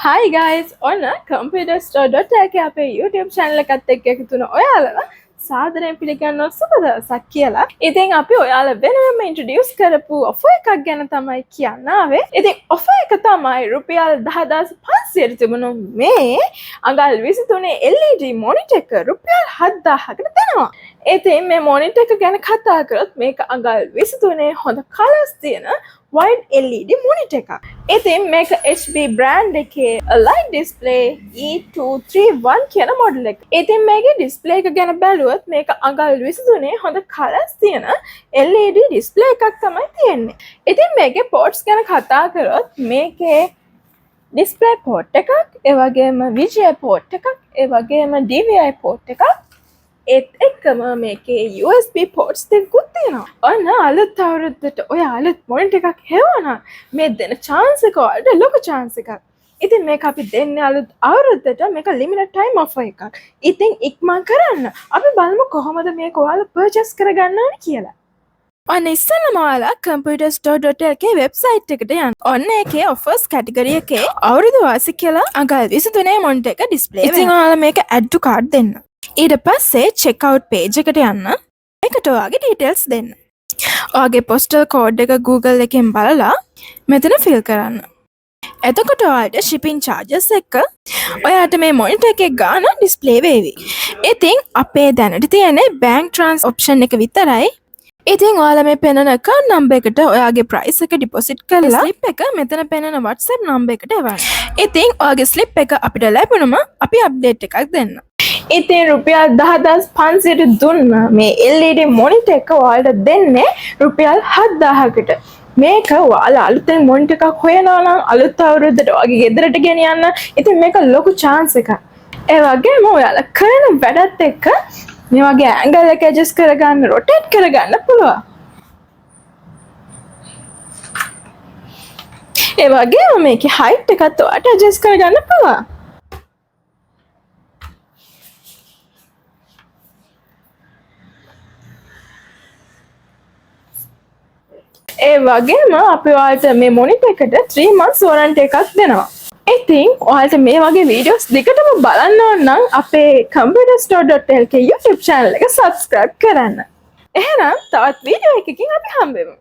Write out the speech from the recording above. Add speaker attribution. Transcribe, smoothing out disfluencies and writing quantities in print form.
Speaker 1: Hi guys, ඔන්න computerstore.lk අපේ YouTube channel එකත් එක්ක එකතු වෙන ඔයාලව සාදරයෙන් පිළිගන්නවා සුබ දවසක් කියලා. ඉතින් අපි ඔයාලා වෙනම introduce කරපු offer එකක් ගැන තමයි කියන්න ආවේ. ඉතින් offer එක තමයි රුපියල් 10500ට තිබුණු මේ අඟල් 23 LED monitor එක රුපියල් 7000කට දෙනවා. ඉතින් මේ monitor එක ගැන කතා කරොත් මේක අඟල් 23 හොඳ colors තියෙන wide LED monitor එකක්. ඉතින් මේක HP brand එකේ light display E231 කියන model එක. ඉතින් මේකේ display එක ගැන බැලුවොත් මේක අඟල් 23 හොඳ colors තියෙන LED display එකක් තමයි තියෙන්නේ. ඉතින් මේකේ ports ගැන කතා කරොත් මේකේ display port එකක්, ඒ වගේම VGA port එකක්, ඒ වගේම DVI port එකක්, ඒත් එක්කම මේකේ USB ports දෙකකුත් තියෙනවා. ඔන්න අලුත් අවුරුද්දට ඔය අලුත් monitor එකක් හෙවුණා. මේ දෙන chance එක වලට ලොකු chance එකක්. ඉතින් මේක අපි දෙන්නේ අලුත් අවුරුද්දට මේක limited time offer එකක්. ඉතින් ඉක්මන් කරන්න. අපි බලමු කොහොමද මේක ඔයාලා purchase කරගන්න ඕනේ කියලා. ඔන්න ඉස්සෙල්ලාම ඔයාලා computerstore.lk website එකට යන්න. ඔන්න ඒකේ offers category එකේ අවුරුදු වාසි කියලා අඟල් 23 monitor එක display වෙනවා. ඉතින් ඔයාලා මේක add to cart දෙන්න. ඊට පස්සේ checkout page එකට යන්න. ඒකට ඔයාගේ details දෙන්න. ඔයාගේ postal code එක Google එකෙන් බලලා මෙතන fill කරන්න. එතකොට ඔයාලට shipping charges එක ඔයාලට මේ monitor එකේ ගාන display වෙවි. ඉතින් අපේ දැනට තියෙන bank transfer option එක විතරයි. ඉතින් ඔයාලා මේ පෙන්නන account number එකට ඔයාගේ price එක deposit කරලා slip එක මෙතන පෙන්නන WhatsApp number එකට එවන්න. ඉතින් ඔයාගේ slip එක අපිට ලැබුණම අපි update එකක් දෙන්න. ඉතින් රුපියල් 10500ට දුන්න මේ LED monitor එක ඔයාලට දෙන්නේ රුපියල් 7000කට. මේක ඔයාලා අලුතෙන් monitor එකක් හොයනවා නම් අලුත් අවුරුද්දට ඔයාගේ ගෙදරට ගෙනියන්න. ඉතින් මේක ලොකු chance එකක්. ඒ වගේම ඔයාලා කරන වැඩත් එක්ක මේ වගේ angle එක adjust කරගන්න, rotate කරගන්න පුළුවන්. ඒ වගේම මේකේ height එකත් ඔයාලට adjust කරගන්න පුළුවන්. ඒ වගේම අපි ඔයාලට මේ monitor එකට 3 months warranty එකක් දෙනවා. ඉතින් ඔයාලට මේ වගේ videos දෙකටම බලන්න ඕන නම් අපේ computerstore.lk YouTube channel එක subscribe කරන්න. එහෙනම් තවත් video එකකින් අපි හම්බෙමු.